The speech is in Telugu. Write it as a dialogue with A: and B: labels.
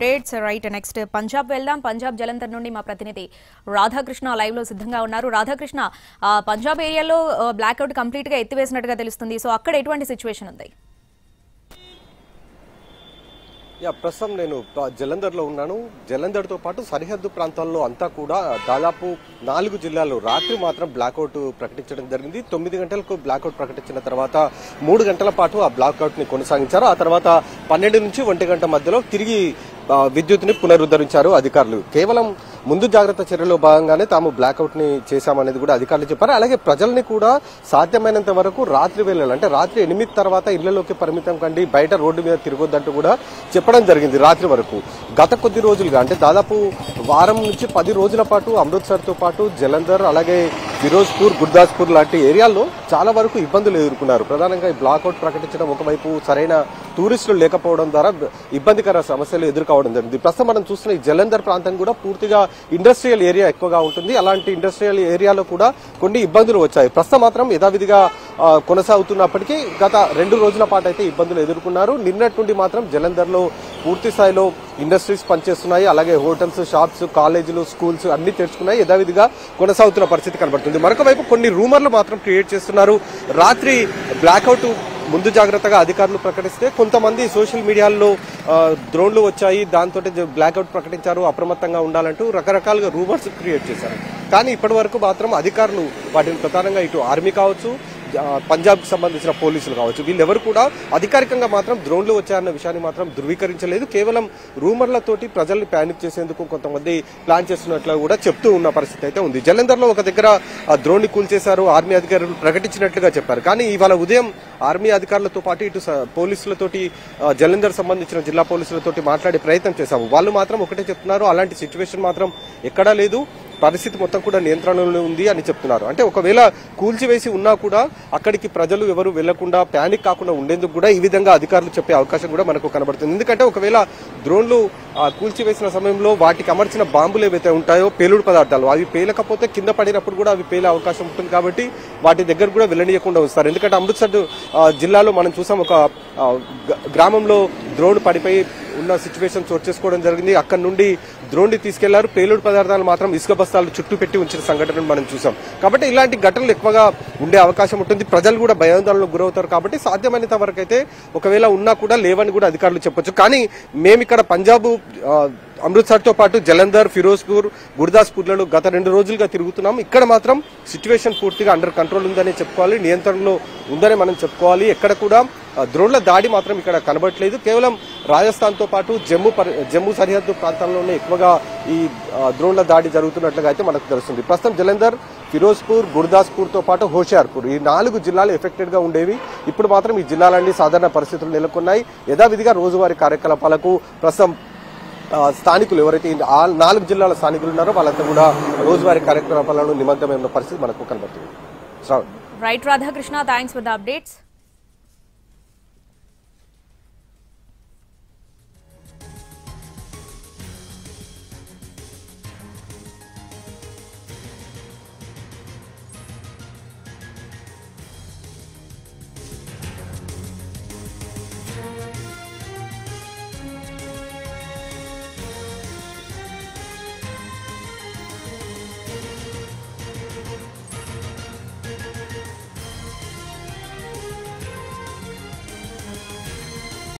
A: అప్డేట్స్ రైట్ నెక్స్ట్ పంజాబ్ వెళ్దాం. పంజాబ్ జలంధర్ నుండి మా ప్రతినిధి రాధాకృష్ణ లైవ్ లో సిద్ధంగా ఉన్నారు. రాధాకృష్ణ, పంజాబ్ ఏరియాలో బ్లాక్అవుట్ కంప్లీట్ గా ఎత్తివేసినట్టుగా తెలుస్తుంది. సో అక్కడ ఎటువంటి సిచ్యువేషన్ ఉంది?
B: ప్రస్తుతం నేను జలంధర్ లో ఉన్నాను. జలంధర్ తో పాటు సరిహద్దు ప్రాంతాల్లో అంతా కూడా దాదాపు 4 జిల్లాల్లో రాత్రి మాత్రం బ్లాక్అవుట్ ప్రకటించడం జరిగింది. 9 గంటలకు బ్లాక్అవుట్ ప్రకటించిన తర్వాత 3 గంటల పాటు ఆ బ్లాక్అవుట్ ని కొనసాగించారు. ఆ తర్వాత 12 నుంచి 1 గంట మధ్యలో తిరిగి విద్యుత్ని పునరుద్ధరించారు అధికారులు. కేవలం ముందు జాగ్రత్త చర్యలో భాగంగానే తాము బ్లాక్అవుట్ ని చేశామనేది కూడా అధికారులు చెప్పారు. అలాగే ప్రజల్ని కూడా సాధ్యమైనంత వరకు రాత్రి వేళలు అంటే రాత్రి 8 తర్వాత ఇళ్లలోకి పరిమితం కండి, బయట రోడ్డు మీద తిరగొద్దంటూ కూడా చెప్పడం జరిగింది రాత్రి వరకు. గత కొద్ది రోజులుగా అంటే దాదాపు వారం నుంచి 10 రోజుల పాటు అమృత్సర్ తో పాటు జలంధర్, అలాగే ఫిరోజ్పూర్, గుర్దాస్పూర్ లాంటి ఏరియాల్లో చాలా వరకు ఇబ్బందులు ఎదుర్కొన్నారు. ప్రధానంగా ఈ బ్లాక్అవుట్ ప్రకటించడం ఒకవైపు, సరైన టూరిస్టులు లేకపోవడం ద్వారా ఇబ్బందికర సమస్యలు ఎదుర్కోవడం జరిగింది. ప్రస్తుతం మనం చూస్తున్న ఈ జలంధర్ ప్రాంతం కూడా పూర్తిగా ఇండస్ట్రియల్ ఏరియా ఎక్కువగా ఉంటుంది. అలాంటి ఇండస్ట్రియల్ ఏరియాలో కూడా కొన్ని ఇబ్బందులు వచ్చాయి. ప్రస్తుతం మాత్రం యథావిధిగా కొనసాగుతున్నప్పటికీ గత 2 రోజుల పాటు అయితే ఇబ్బందులు ఎదుర్కొన్నారు. నిన్నటి నుండి మాత్రం జలంధర్ లో పూర్తి స్థాయిలో ఇండస్ట్రీస్ పనిచేస్తున్నాయి. అలాగే హోటల్స్, షాప్స్, కాలేజీలు, స్కూల్స్ అన్ని తెరుచుకున్నాయి. యథావిధిగా కొనసాగుతున్న పరిస్థితి కనబడుతుంది. మరొక వైపు కొన్ని రూమర్లు మాత్రం క్రియేట్ చేస్తున్నారు. రాత్రి బ్లాక్అవుట్ ముందు జాగ్రత్తగా అధికారులు ప్రకటిస్తే కొంతమంది సోషల్ మీడియాలో డ్రోన్లు వచ్చాయి, దాంతో బ్లాక్అవుట్ ప్రకటించారు, అప్రమత్తంగా ఉండాలంటూ రకరకాలుగా రూమర్స్ క్రియేట్ చేశారు. కానీ ఇప్పటి వరకు మాత్రం అధికారులు వాటిని ప్రధానంగా ఇటు ఆర్మీ కావచ్చు, పంజాబ్ కి సంబంధించిన పోలీసులు కావచ్చు, వీళ్ళెవరు కూడా అధికారికంగా మాత్రం డ్రోన్లు వచ్చాయన్న విషయాన్ని మాత్రం ధృవీకరించలేదు. కేవలం రూమర్లతోటి ప్రజల్ని ప్యానిక్ చేసేందుకు కొంతమంది ప్లాన్ చేస్తున్నట్లు కూడా చెప్తూ ఉన్న పరిస్థితి అయితే ఉంది. జలంధర్ లో ఒక దగ్గర డ్రోన్ ని కూల్చేశారు, ఆర్మీ అధికారులు ప్రకటించినట్లుగా చెప్పారు. కానీ ఇవాళ ఉదయం ఆర్మీ అధికారులతో పాటు ఇటు పోలీసులతోటి, జలంధర్ సంబంధించిన జిల్లా పోలీసులతోటి మాట్లాడే ప్రయత్నం చేశాము. వాళ్ళు మాత్రం ఒకటే చెప్తున్నారు, అలాంటి సిచ్యువేషన్ మాత్రం ఎక్కడా లేదు, పరిస్థితి మొత్తం కూడా నియంత్రణలో ఉంది అని చెప్తున్నారు. అంటే ఒకవేళ కూల్చివేసి ఉన్నా కూడా అక్కడికి ప్రజలు ఎవరు వెళ్లకుండా, ప్యానిక్ కాకుండా ఉండేందుకు కూడా ఈ విధంగా అధికారులు చెప్పే అవకాశం కూడా మనకు కనబడుతుంది. ఎందుకంటే ఒకవేళ డ్రోన్లు కూల్చివేసిన సమయంలో వాటికి అమర్చిన బాంబులు ఏవైతే ఉంటాయో, పేలుడు పదార్థాలు, అవి పేలకపోతే కింద పడినప్పుడు కూడా అవి పేలే అవకాశం ఉంటుంది. కాబట్టి వాటి దగ్గర కూడా వెళ్ళనీయకుండా వస్తారు. ఎందుకంటే అమృత్సర్ జిల్లాలో మనం చూసాం, ఒక గ్రామంలో డ్రోన్ పడిపోయి ఉన్న సిచ్యువేషన్ చోటు చేసుకోవడం జరిగింది. అక్కడి నుండి డ్రోన్ ని తీసుకెళ్లారు, పేలుడు పదార్థాలు మాత్రం ఇసుక బస్తాలు చుట్టూ పెట్టి ఉంచిన సంఘటనను మనం చూసాం. కాబట్టి ఇలాంటి ఘటనలు ఎక్కువగా ఉండే అవకాశం ఉంటుంది. ప్రజలు కూడా భయాందోళనకు గురవుతారు. కాబట్టి సాధ్యమైనంత వరకు అయితే ఒకవేళ ఉన్నా కూడా లేవని కూడా అధికారులు చెప్పొచ్చు. కానీ మేమిక్కడ పంజాబ్ అమృత్సర్ తో పాటు జలంధర్, ఫిరోజ్పూర్, గుర్దాస్పూర్లలో గత 2 రోజులుగా తిరుగుతున్నాం. ఇక్కడ మాత్రం సిచ్యువేషన్ పూర్తిగా అండర్ కంట్రోల్ ఉందని చెప్పుకోవాలి, నియంత్రణలో ఉందని మనం చెప్పుకోవాలి. ఎక్కడ కూడా డ్రోన్ల దాడి మాత్రం ఇక్కడ కనబడట్లేదు. కేవలం రాజస్థాన్ తో పాటు జమ్మూ సరిహద్దు ప్రాంతాల్లోనే ఎక్కువగా ఈ డ్రోన్ల దాడి జరుగుతున్నట్లుగా అయితే మనకు తెలుస్తుంది. ప్రస్తుతం జలంధర్, ఫిరోజ్పూర్, గుర్దాస్పూర్ తో పాటు హోషియార్పూర్, ఈ 4 జిల్లాలు ఎఫెక్టెడ్ గా ఉండేవి. ఇప్పుడు మాత్రం ఈ జిల్లాలన్నీ సాధారణ పరిస్థితులు నెలకొన్నాయి. యథావిధిగా రోజువారీ కార్యకలాపాలకు ప్రస్తుతం స్థానికులు ఎవరైతే ఆ 4 జిల్లాల స్థానికులు ఉన్నారో వాళ్ళంతా కూడా రోజువారీ కార్యకలాపాలను నిమగ్నమైన పరిస్థితి మనకు కనబడుతుంది.
A: Right Radhakrishna, thanks for the updates.